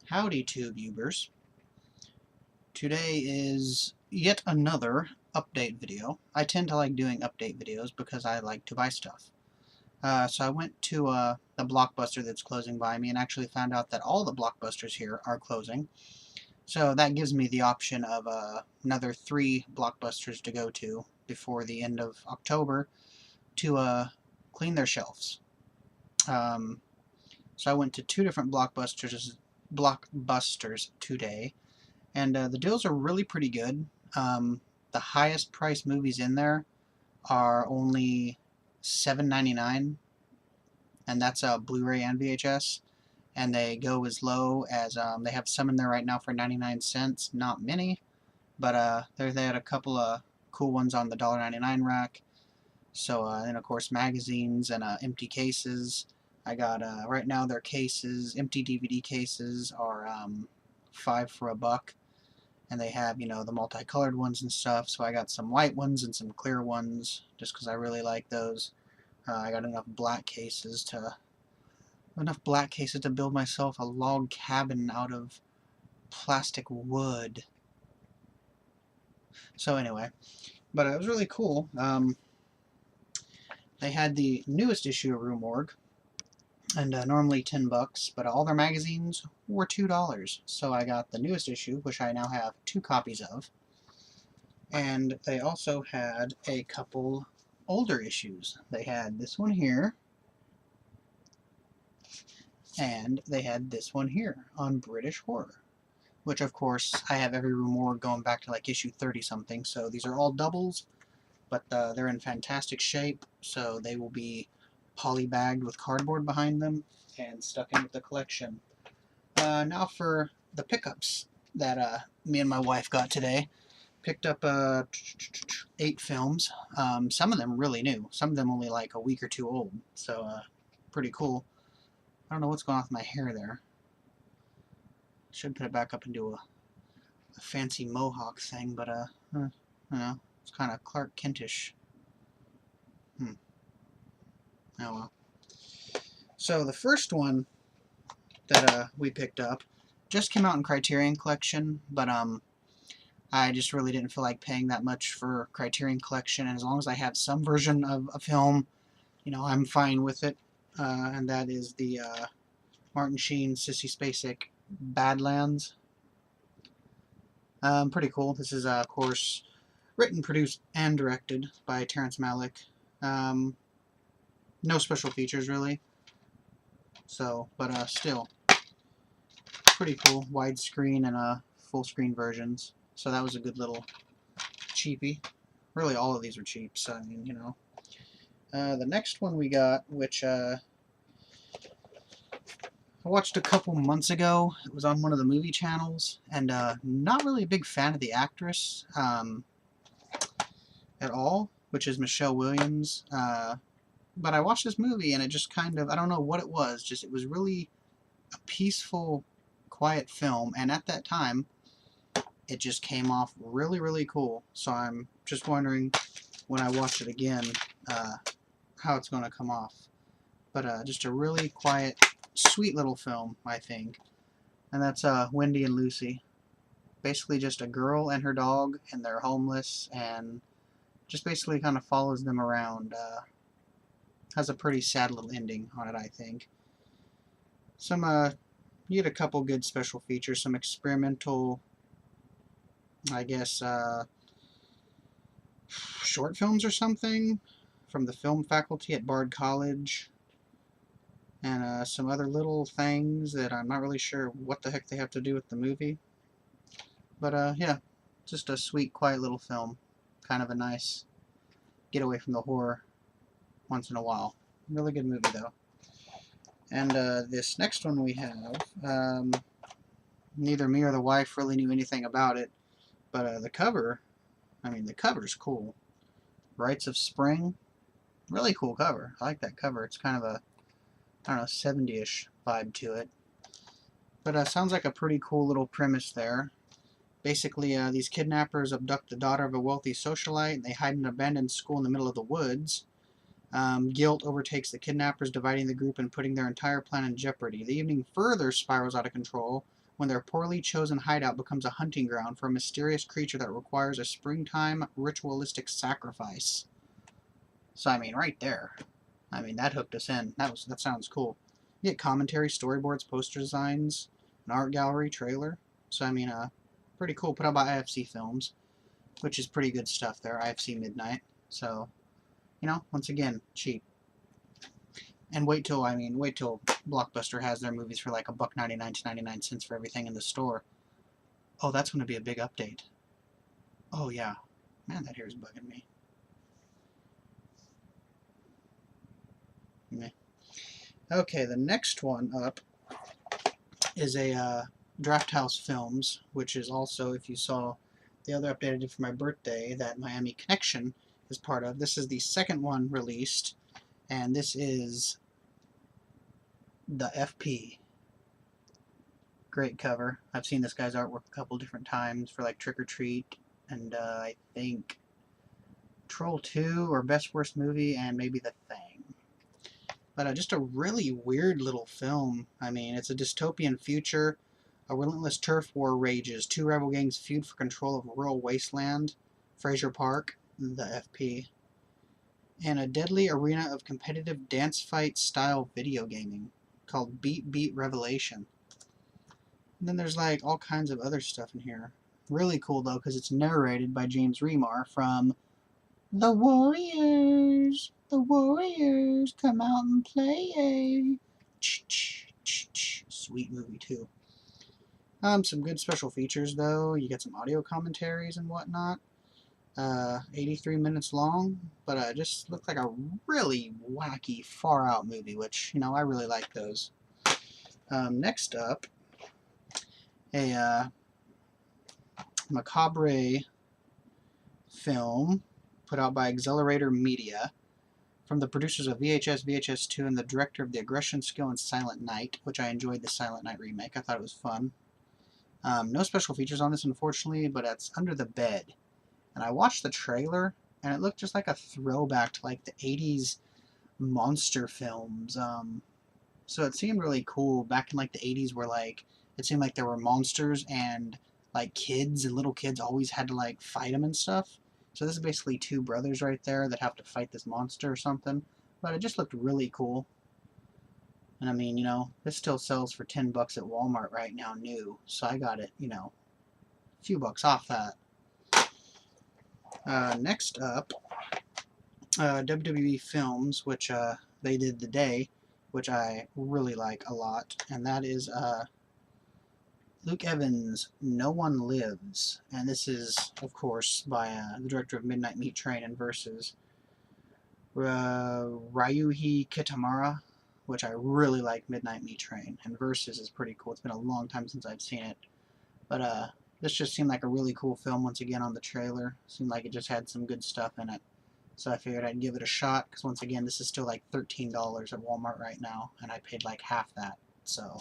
Howdy, TubeUbers. Today is yet another update video. I tend to like doing update videos because I like to buy stuff. So I went to the Blockbuster that's closing by me and actually found out that all the Blockbusters here are closing. So that gives me the option of another 3 Blockbusters to go to before the end of October to clean their shelves. So I went to 2 different Blockbusters today. And the deals are really pretty good. The highest priced movies in there are only $7.99, and that's a Blu-ray and VHS. And they go as low as they have some in there right now for 99 cents. Not many, but they had a couple of cool ones on the $1.99 rack. So and of course magazines and empty cases. I got right now their cases, empty DVD cases, are $5 for $1. And they have, you know, the multicolored ones and stuff, so I got some white ones and some clear ones, just because I really like those. I got enough black cases to build myself a log cabin out of plastic wood. So anyway, but it was really cool. They had the newest issue of Rue Morgue, and normally $10, but all their magazines were $2. So I got the newest issue, which I now have 2 copies of. And they also had a couple older issues. They had this one here, and they had this one here on British horror, which of course I have every Rue Morgue going back to like issue 30 something, so these are all doubles, but they're in fantastic shape, so they will be polybagged with cardboard behind them and stuck into the collection. Now for the pickups that me and my wife got today. Picked up 8 films. Some of them really new. Some of them only like a week or 2 old. So pretty cool. I don't know what's going on with my hair there. Should put it back up into a fancy mohawk thing, but you know, it's kind of Clark Kentish. Oh well. So the first one that we picked up just came out in Criterion Collection, but I just really didn't feel like paying that much for Criterion Collection, and as long as I have some version of a film, you know, I'm fine with it. And that is the Martin Sheen, Sissy Spacek, Badlands. Pretty cool. This is, of course, written, produced, and directed by Terrence Malick. No special features, really. So, but still, pretty cool. Widescreen and full screen versions. So that was a good little cheapie. Really, all of these are cheap, so I mean, you know. The next one we got, which I watched a couple months ago. It was on one of the movie channels, and not really a big fan of the actress at all, which is Michelle Williams. But I watched this movie, and it just kind of, I don't know what it was, just it was really a peaceful, quiet film, and at that time, it just came off really, really cool. So I'm just wondering, when I watch it again, how it's going to come off. But just a really quiet, sweet little film, I think. And that's Wendy and Lucy. Basically just a girl and her dog, and they're homeless, and just basically kind of follows them around. Has a pretty sad little ending on it, I think. You get a couple good special features, some experimental, I guess, short films or something from the film faculty at Bard College, and some other little things that I'm not really sure what the heck they have to do with the movie. But yeah, just a sweet, quiet little film. Kind of a nice getaway from the horror once in a while. Really good movie, though. And this next one we have, neither me or the wife really knew anything about it, but the cover, I mean, the cover's cool. Rites of Spring, really cool cover. I like that cover. It's kind of a, I don't know, 70-ish vibe to it. But sounds like a pretty cool little premise there. Basically, these kidnappers abduct the daughter of a wealthy socialite, and they hide in an abandoned school in the middle of the woods. Guilt overtakes the kidnappers, dividing the group and putting their entire plan in jeopardy. The evening further spirals out of control when their poorly chosen hideout becomes a hunting ground for a mysterious creature that requires a springtime ritualistic sacrifice. So, I mean, right there. I mean, that hooked us in. That sounds cool. You get commentary, storyboards, poster designs, an art gallery, trailer. So, I mean, pretty cool. Put out by IFC Films, which is pretty good stuff there. IFC Midnight. So, you know, once again, cheap. And wait till Blockbuster has their movies for like $1.99 to 99 cents for everything in the store. Oh, that's going to be a big update. Oh, yeah. Man, that hair's bugging me. Meh. Okay, the next one up is a Draft House Films, which is also, if you saw the other update I did for my birthday that Miami Connection is part of. This is the second one released, and this is the FP. Great cover. I've seen this guy's artwork a couple different times for like Trick or Treat, and I think Troll 2 or Best Worst Movie, and maybe The Thing. But just a really weird little film. I mean, it's a dystopian future. A relentless turf war rages. Two rival gangs feud for control of a rural wasteland, Fraser Park, the FP, and a deadly arena of competitive dance fight style video gaming called Beat Beat Revelation. And then there's like all kinds of other stuff in here. Really cool though, because it's narrated by James Remar from The Warriors. The Warriors come out and play. Sweet movie too. Some good special features though. You get some audio commentaries and whatnot. 83 minutes long, but just looked like a really wacky, far out movie, which, you know, I really like those. Next up, a macabre film put out by Accelerator Media from the producers of VHS, VHS2, and the director of The Aggression Skill and Silent Night, which I enjoyed the Silent Night remake. I thought it was fun. No special features on this, unfortunately, but it's Under the Bed. And I watched the trailer, and it looked just like a throwback to like the 80s monster films. So it seemed really cool back in like the 80s where like it seemed like there were monsters and like kids and little kids always had to like fight them and stuff. So this is basically two brothers right there that have to fight this monster or something. But it just looked really cool. And I mean, you know, this still sells for $10 at Walmart right now new. So I got it, you know, a few bucks off that. Next up, WWE Films, which they did The Day, which I really like a lot, and that is Luke Evans' No One Lives, and this is, of course, by the director of Midnight Meat Train and Versus, Ryuhei Kitamura, which I really like Midnight Meat Train, and Versus is pretty cool. It's been a long time since I've seen it, but this just seemed like a really cool film once again on the trailer. Seemed like it just had some good stuff in it. So I figured I'd give it a shot, because once again, this is still like $13 at Walmart right now, and I paid like half that. So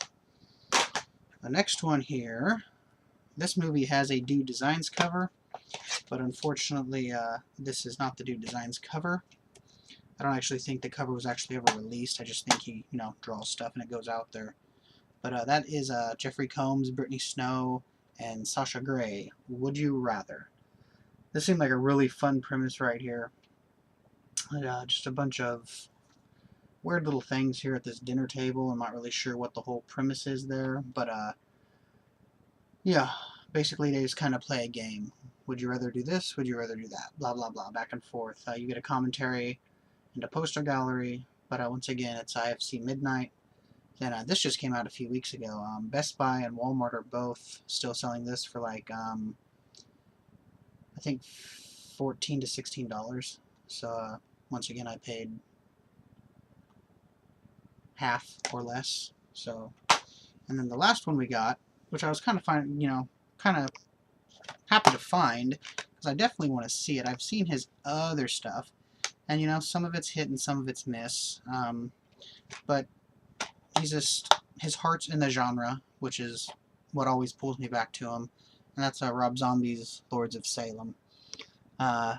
the next one here, this movie has a Dude Designs cover, but unfortunately, this is not the Dude Designs cover. I don't actually think the cover was actually ever released. I just think he, you know, draws stuff and it goes out there. But that is Jeffrey Combs, Brittany Snow, and Sasha Grey. Would You Rather? This seemed like a really fun premise right here. Just a bunch of weird little things here at this dinner table. I'm not really sure what the whole premise is there, but yeah, basically they just kind of play a game. Would you rather do this? Would you rather do that? Blah, blah, blah, back and forth. You get a commentary and a poster gallery, but once again, it's IFC Midnight. Then this just came out a few weeks ago. Best Buy and Walmart are both still selling this for like, I think $14 to $16. So once again, I paid half or less. So, and then the last one we got, which I was kind of kind of happy to find, because I definitely want to see it. I've seen his other stuff, and you know, some of it's hit and some of it's miss. But he's just, his heart's in the genre, which is what always pulls me back to him, and that's Rob Zombie's Lords of Salem. Of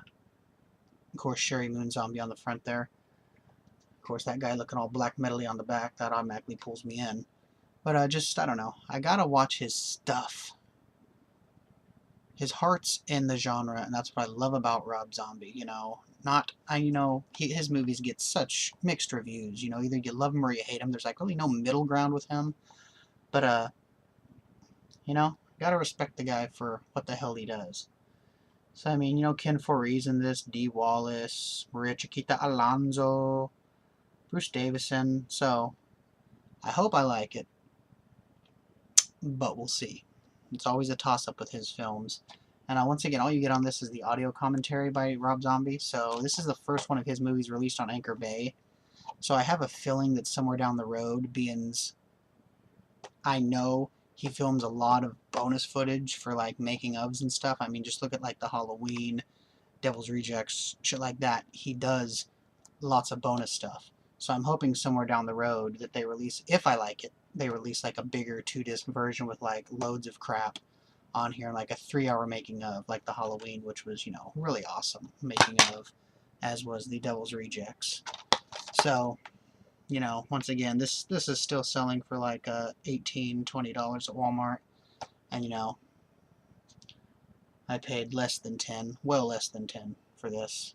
course, Sherry Moon Zombie on the front there. Of course, that guy looking all black metal-y on the back, that automatically pulls me in. But just, I don't know. I gotta watch his stuff. His heart's in the genre, and that's what I love about Rob Zombie. His movies get such mixed reviews. Either you love him or you hate him. There's like really no middle ground with him. But gotta respect the guy for what the hell he does. So I mean, Ken Foree's in this, Dee Wallace, Maria Chiquita Alonso, Bruce Davison. So I hope I like it, but we'll see. It's always a toss-up with his films. And once again, all you get on this is the audio commentary by Rob Zombie. So this is the first one of his movies released on Anchor Bay. So I have a feeling that somewhere down the road, I know he films a lot of bonus footage for like making ofs and stuff. I mean, just look at like the Halloween, Devil's Rejects, shit like that. He does lots of bonus stuff. So I'm hoping somewhere down the road that they release, if I like it, they release like a bigger 2-disc version with like loads of crap on here, like a 3-hour making of, like the Halloween, which was, really awesome making of, as was the Devil's Rejects. So, once again, this is still selling for like $18, $20 at Walmart, and I paid less than 10, well less than 10 for this.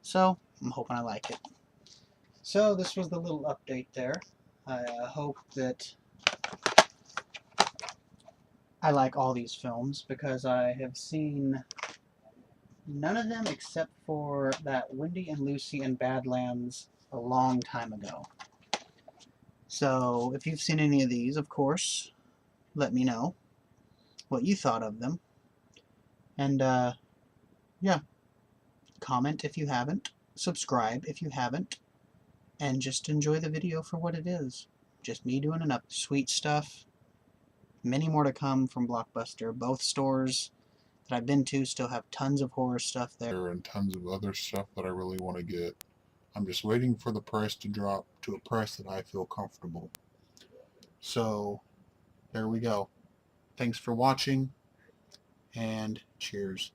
So I'm hoping I like it. So this was the little update there. I hope that I like all these films, because I have seen none of them except for that Wendy and Lucy and Badlands a long time ago. So if you've seen any of these, of course, let me know what you thought of them. And yeah, comment if you haven't, subscribe if you haven't, and just enjoy the video for what it is. Just me doing enough sweet stuff. Many more to come from Blockbuster. Both stores that I've been to still have tons of horror stuff there. And tons of other stuff that I really want to get. I'm just waiting for the price to drop to a price that I feel comfortable. So, there we go. Thanks for watching, and cheers.